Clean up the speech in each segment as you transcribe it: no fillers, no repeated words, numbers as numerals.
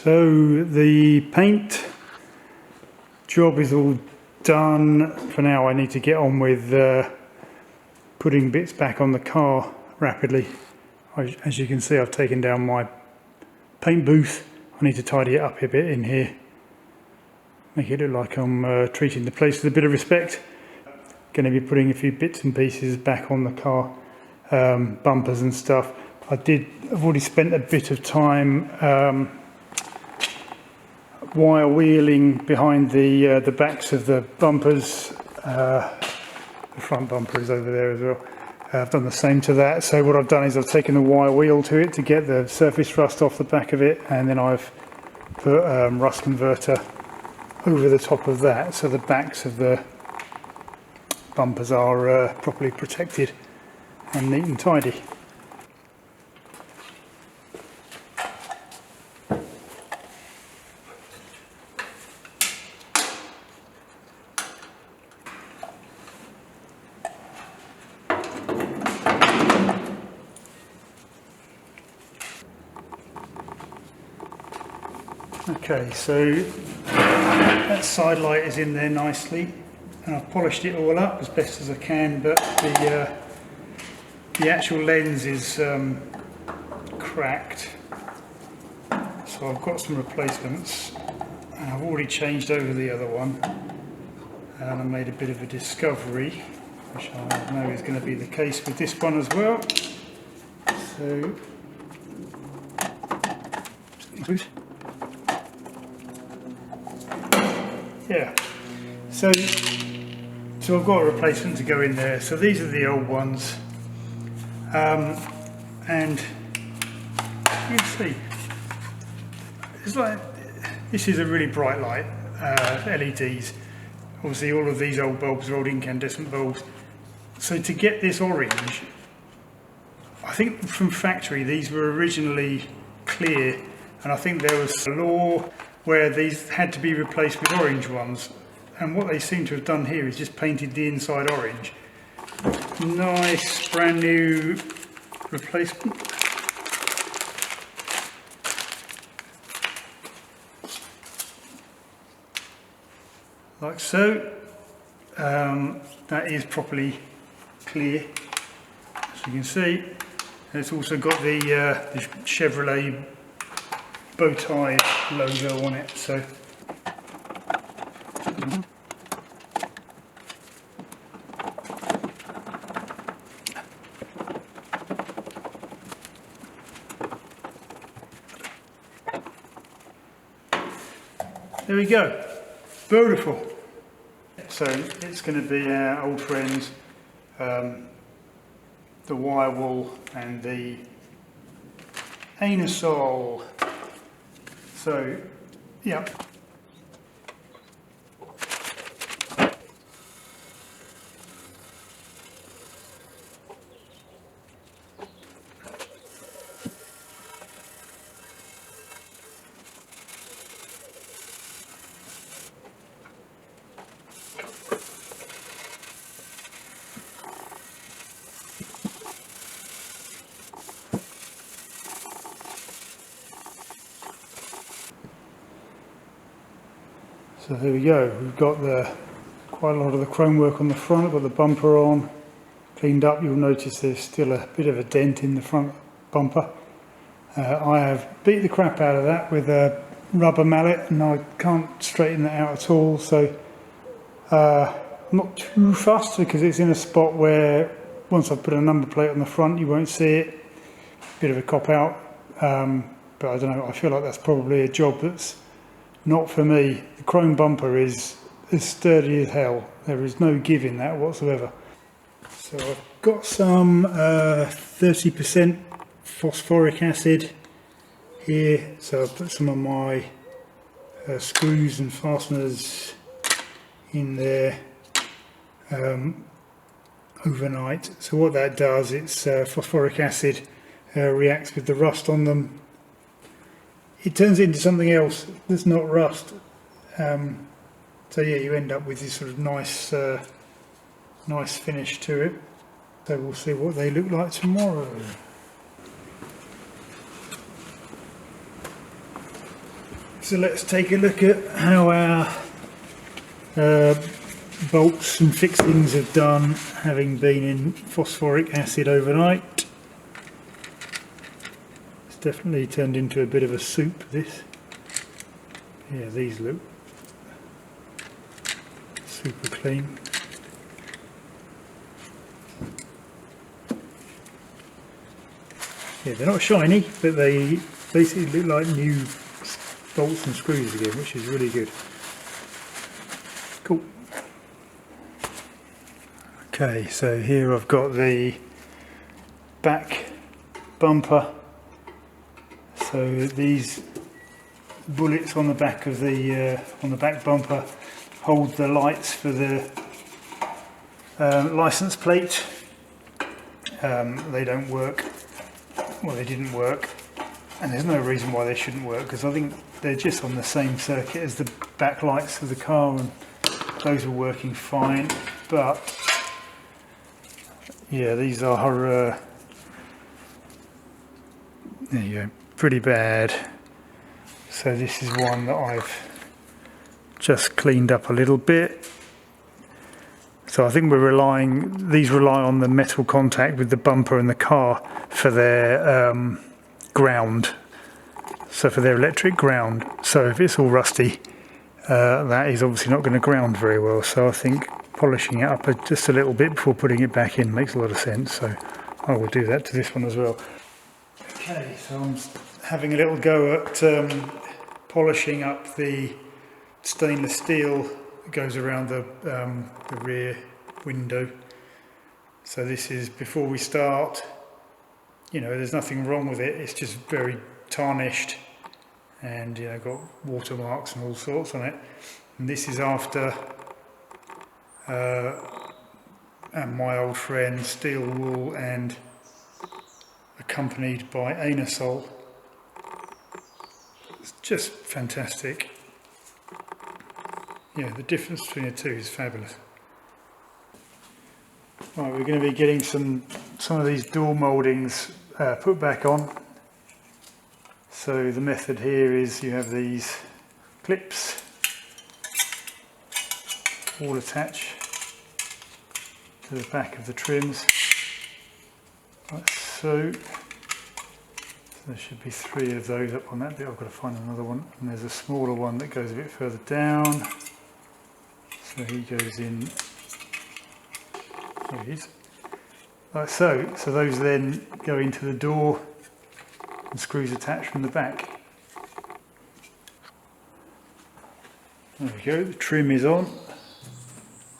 So the paint job is all done for now. I need to get on with putting bits back on the car rapidly. As you can see, I've taken down my paint booth. I need to tidy it up a bit in here, make it look like I'm treating the place with a bit of respect. Going to be putting a few bits and pieces back on the car, bumpers and stuff. I've already spent a bit of time wire wheeling behind the backs of the bumpers. The front bumper is over there as well. I've done the same to that. So what I've done is I've taken the wire wheel to it to get the surface rust off the back of it, and then I've put rust converter over the top of that, so the backs of the bumpers are properly protected and neat and tidy. Okay, so that side light is in there nicely, and I've polished it all up as best as I can, but the actual lens is cracked, so I've got some replacements, and I've already changed over the other one, and I made a bit of a discovery, which I know is going to be the case with this one as well. So yeah, so I've got a replacement to go in there. So these are the old ones, and you can see it's like, this is a really bright light, LEDs. Obviously all of these old bulbs are old incandescent bulbs. So to get this orange, I think from factory these were originally clear, and I think there was a law where these had to be replaced with orange ones, and what they seem to have done here is just painted the inside orange. Nice brand new replacement. Like so. That is properly clear, as you can see. And it's also got the Chevrolet bow tie logo on it, so there we go, beautiful. So it's going to be our old friends, the wire wool and the anisole. So, yeah. So there we go, we've got quite a lot of the chrome work on the front. I've got the bumper on, cleaned up. You'll notice there's still a bit of a dent in the front bumper. I have beat the crap out of that with a rubber mallet, and I can't straighten that out at all, so I'm not too fussed because it's in a spot where once I've put a number plate on the front you won't see it. Bit of a cop out, but I don't know, I feel like that's probably a job that's not for me. The chrome bumper is as sturdy as hell. There is no give in that whatsoever. So I've got some 30% phosphoric acid here. So I've put some of my screws and fasteners in there overnight. So what that does, it's phosphoric acid reacts with the rust on them. It turns it into something else that's not rust. So yeah, you end up with this sort of nice nice finish to it. So we'll see what they look like tomorrow. So let's take a look at how our bolts and fixings have done, having been in phosphoric acid overnight. It's definitely turned into a bit of a soup, this. Yeah, these look super clean. Yeah, they're not shiny, but they basically look like new bolts and screws again, which is really good. Cool. Okay, so here I've got the back bumper. So these bullets on the back of the back bumper hold the lights for the license plate. They don't work. Well, they didn't work, and there's no reason why they shouldn't work, because I think they're just on the same circuit as the back lights of the car, and those are working fine. But yeah, these are there you go, pretty bad. So this is one that I've just cleaned up a little bit. So I think these rely on the metal contact with the bumper and the car for their ground, so for their electric ground. So if it's all rusty, that is obviously not going to ground very well. So I think polishing it up just a little bit before putting it back in makes a lot of sense. So I will do that to this one as well. Okay, so I'm having a little go at polishing up the stainless steel that goes around the rear window. So this is before we start. You know, there's nothing wrong with it, it's just very tarnished and, you know, got watermarks and all sorts on it. And this is after my old friend steel wool and accompanied by anisole. It's just fantastic. Yeah, the difference between the two is fabulous. Right, we're going to be getting some of these door mouldings put back on. So the method here is you have these clips all attached to the back of the trims, like so. There should be 3 of those up on that bit. I've got to find another one, and there's a smaller one that goes a bit further down. So he goes in. There he is. Like so. So those then go into the door and screws attached from the back. There we go, the trim is on.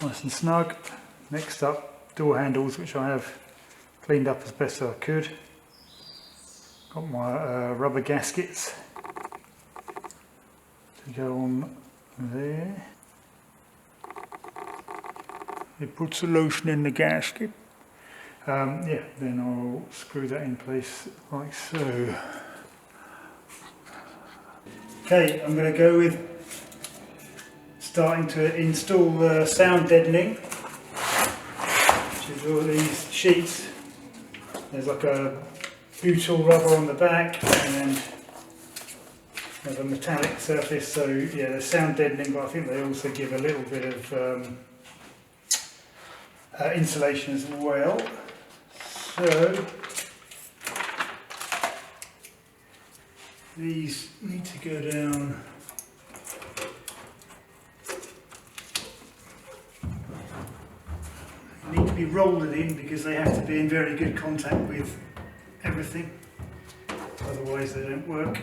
Nice and snug. Next up, door handles, which I have cleaned up as best as I could. Got my rubber gaskets to go on there. It puts the lotion in the gasket. Yeah, then I'll screw that in place like so. Okay, I'm going to go with starting to install the sound deadening, which is all these sheets. There's like a butyl rubber on the back and then there's a metallic surface, so yeah, there's sound deadening, but I think they also give a little bit of insulation as well. So these need to go down need to be rolled in because they have to be in very good contact with everything, otherwise they don't work.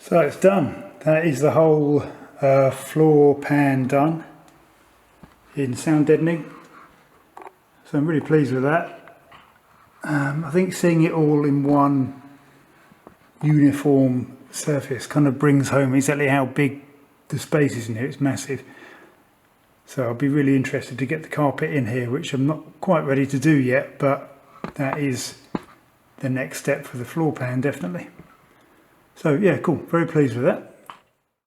So it's done. That is the whole floor pan done in sound deadening. So I'm really pleased with that. I think seeing it all in one uniform surface kind of brings home exactly how big the space is in here. It's massive. So I'll be really interested to get the carpet in here, which I'm not quite ready to do yet, but that is the next step for the floor pan, definitely. So yeah, cool. Very pleased with that.